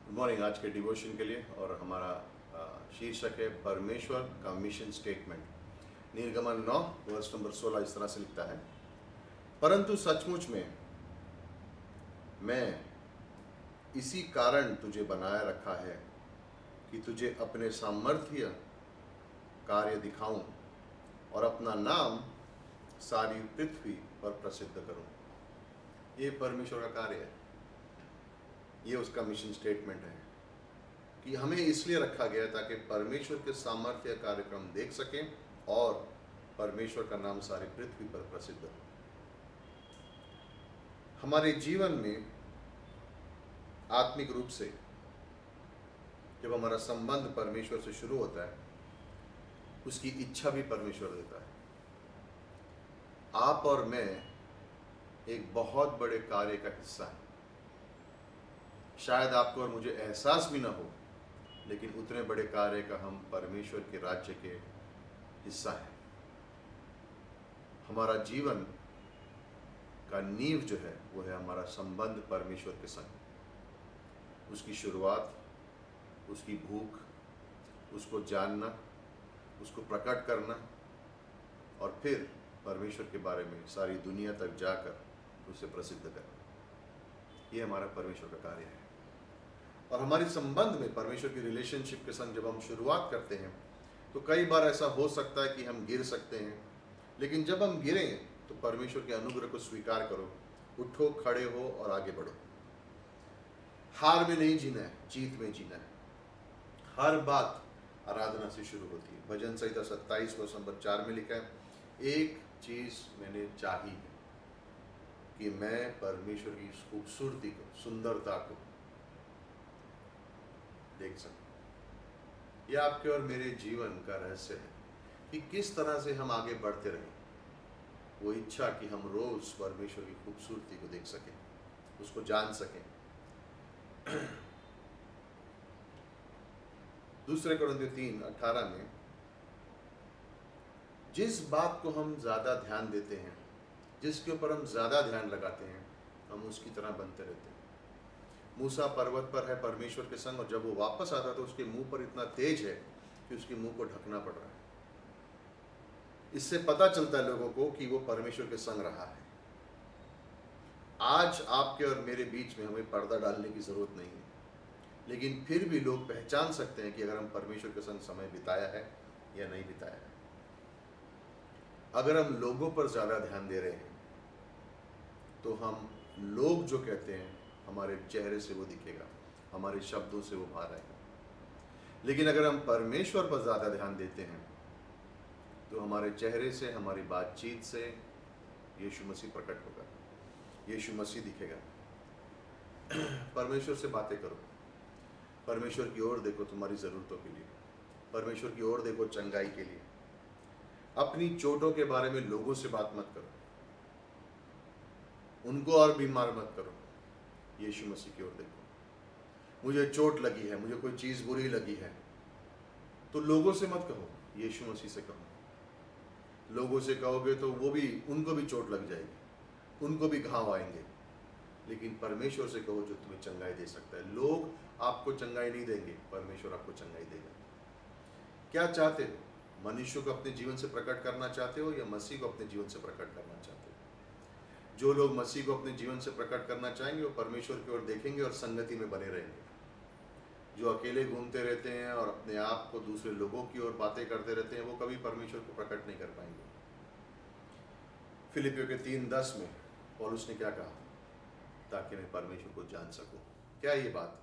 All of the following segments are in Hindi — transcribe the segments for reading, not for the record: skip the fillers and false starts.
Good morning. आज के डिवोशन के लिए और हमारा शीर्षक है परमेश्वर का मिशन स्टेटमेंट। निर्गमन 9 वर्ष नंबर 16 इस तरह से लिखता है, परंतु सचमुच में मैं इसी कारण तुझे बनाए रखा है कि तुझे अपने सामर्थ्य कार्य दिखाऊं और अपना नाम सारी पृथ्वी पर प्रसिद्ध करूं। ये परमेश्वर का कार्य है, ये उसका मिशन स्टेटमेंट है कि हमें इसलिए रखा गया ताकि परमेश्वर के सामर्थ्य कार्यक्रम देख सकें और परमेश्वर का नाम सारी पृथ्वी पर प्रसिद्ध हो। हमारे जीवन में आत्मिक रूप से जब हमारा संबंध परमेश्वर से शुरू होता है, उसकी इच्छा भी परमेश्वर देता है। आप और मैं एक बहुत बड़े कार्य का हिस्सा है। शायद आपको और मुझे एहसास भी ना हो, लेकिन उतने बड़े कार्य का हम परमेश्वर के राज्य के हिस्सा है। हमारा जीवन का नींव जो है वो है हमारा संबंध परमेश्वर के संग। उसकी शुरुआत, उसकी भूख, उसको जानना, उसको प्रकट करना और फिर परमेश्वर के बारे में सारी दुनिया तक जाकर उसे प्रसिद्ध करना। ये हमारा परमेश्वर का कार्य है। और हमारे संबंध में परमेश्वर की रिलेशनशिप के संग जब हम शुरुआत करते हैं तो कई बार ऐसा हो सकता है कि हम गिर सकते हैं, लेकिन जब हम गिरें तो परमेश्वर के अनुग्रह को स्वीकार करो, उठो, खड़े हो और आगे बढ़ो। हार में नहीं जीना है, जीत में जीना है। हर बात आराधना से शुरू होती है। भजन संहिता 27 वर्ष नंबर 4 में लिखा है, एक चीज मैंने चाही है कि मैं परमेश्वर की खूबसूरती को, सुंदरता को देख सकूं। यह आपके और मेरे जीवन का रहस्य है कि किस तरह से हम आगे बढ़ते रहें। वो इच्छा कि हम रोज परमेश्वर की खूबसूरती को देख सकें, उसको जान सकें। दूसरे कुरिन्थियों 3:18 में, जिस बात को हम ज्यादा ध्यान देते हैं, जिसके ऊपर हम ज्यादा ध्यान लगाते हैं, हम उसकी तरह बनते रहते हैं। मूसा पर्वत पर है परमेश्वर के संग, और जब वो वापस आता तो उसके मुंह पर इतना तेज है कि उसके मुंह को ढकना पड़ रहा है। इससे पता चलता है लोगों को कि वो परमेश्वर के संग रहा है। आज आपके और मेरे बीच में हमें पर्दा डालने की जरूरत नहीं है, लेकिन फिर भी लोग पहचान सकते हैं कि अगर हम परमेश्वर के संग समय बिताया है या नहीं बिताया है। अगर हम लोगों पर ज्यादा ध्यान दे रहे हैं तो हम लोग जो कहते हैं हमारे चेहरे से वो दिखेगा, हमारे शब्दों से वो बाहर आएगा। लेकिन अगर हम परमेश्वर पर ज्यादा ध्यान देते हैं तो हमारे चेहरे से, हमारी बातचीत से यीशु मसीह प्रकट होगा, यीशु मसीह दिखेगा। परमेश्वर से बातें करो, परमेश्वर की ओर देखो तुम्हारी जरूरतों के लिए, परमेश्वर की ओर देखो चंगाई के लिए। अपनी चोटों के बारे में लोगों से बात मत करो, उनको और बीमार मत करो। यीशु मसीह की ओर देखो। मुझे चोट लगी है, मुझे कोई चीज बुरी लगी है, तो लोगों से मत कहो, यीशु मसीह से कहो। लोगों से कहोगे तो वो भी, उनको भी चोट लग जाएगी, उनको भी घाव आएंगे। लेकिन परमेश्वर से कहो जो तुम्हें चंगाई दे सकता है। लोग आपको चंगाई नहीं देंगे, परमेश्वर आपको चंगाई देगा। क्या चाहते हो? मनुष्य को अपने जीवन से प्रकट करना चाहते हो या मसीह को अपने जीवन से प्रकट करना चाहते हो? जो लोग मसीह को अपने जीवन से प्रकट करना चाहेंगे वो परमेश्वर की ओर देखेंगे और संगति में बने रहेंगे। जो अकेले घूमते रहते हैं और अपने आप को दूसरे लोगों की ओर बातें करते रहते हैं, वो कभी परमेश्वर को प्रकट नहीं कर पाएंगे। फिलिपियों के 3:10 में पौलुस ने क्या कहा? ताकि मैं परमेश्वर को जान सकूं। क्या ये बात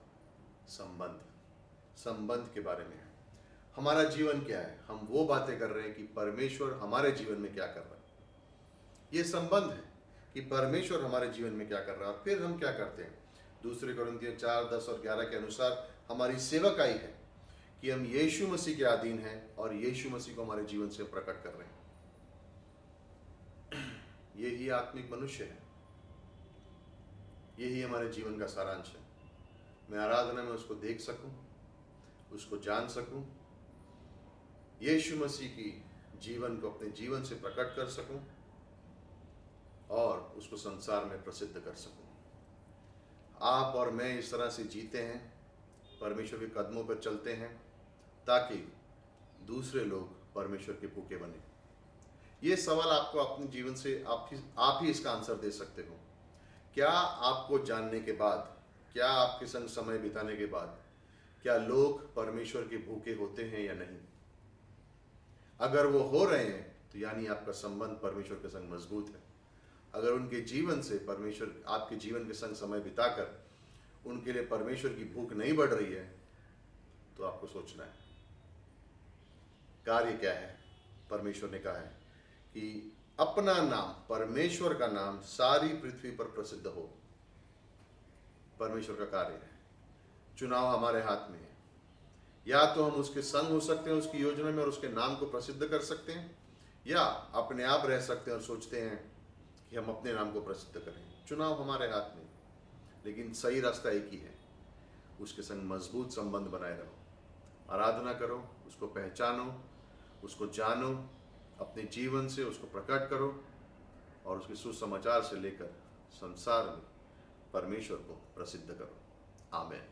संबंध के बारे में है। हमारा जीवन क्या है? हम वो बातें कर रहे हैं कि परमेश्वर हमारे जीवन में क्या कर रहा है। ये संबंध है कि परमेश्वर हमारे जीवन में क्या कर रहा है और फिर हम क्या करते हैं। दूसरे कुरिन्थियों 4:10 और 11 के अनुसार हमारी सेवकाई है कि हम यीशु मसीह के अधीन हैं और यीशु मसीह को हमारे जीवन से प्रकट कर रहे हैं। यही आत्मिक मनुष्य है, यही हमारे जीवन का सारांश है। मैं आराधना में उसको देख सकूं, उसको जान सकूं, यीशु मसीह की जीवन को अपने जीवन से प्रकट कर सकूं और उसको संसार में प्रसिद्ध कर सकूं। आप और मैं इस तरह से जीते हैं परमेश्वर के कदमों पर चलते हैं ताकि दूसरे लोग परमेश्वर के भूखे बने? ये सवाल आपको अपने जीवन से आप ही इसका आंसर दे सकते हो। क्या आपको जानने के बाद, क्या आपके संग समय बिताने के बाद, क्या लोग परमेश्वर के भूखे होते हैं या नहीं? अगर वो हो रहे हैं तो यानी आपका संबंध परमेश्वर के संग मजबूत है। अगर उनके जीवन से परमेश्वर, आपके जीवन के संग समय बिताकर उनके लिए परमेश्वर की भूख नहीं बढ़ रही है, तो आपको सोचना है कार्य क्या है। परमेश्वर ने कहा है कि अपना नाम, परमेश्वर का नाम सारी पृथ्वी पर प्रसिद्ध हो। परमेश्वर का कार्य है। चुनाव हमारे हाथ में है। या तो हम उसके संग हो सकते हैं उसकी योजना में और उसके नाम को प्रसिद्ध कर सकते हैं, या अपने आप रह सकते हैं और सोचते हैं कि हम अपने नाम को प्रसिद्ध करें। चुनाव हमारे हाथ में, लेकिन सही रास्ता एक ही है, उसके संग मजबूत संबंध बनाए रहो, आराधना करो, उसको पहचानो, उसको जानो, अपने जीवन से उसको प्रकट करो और उसके सुसमाचार से लेकर संसार में परमेश्वर को प्रसिद्ध करो। आमीन।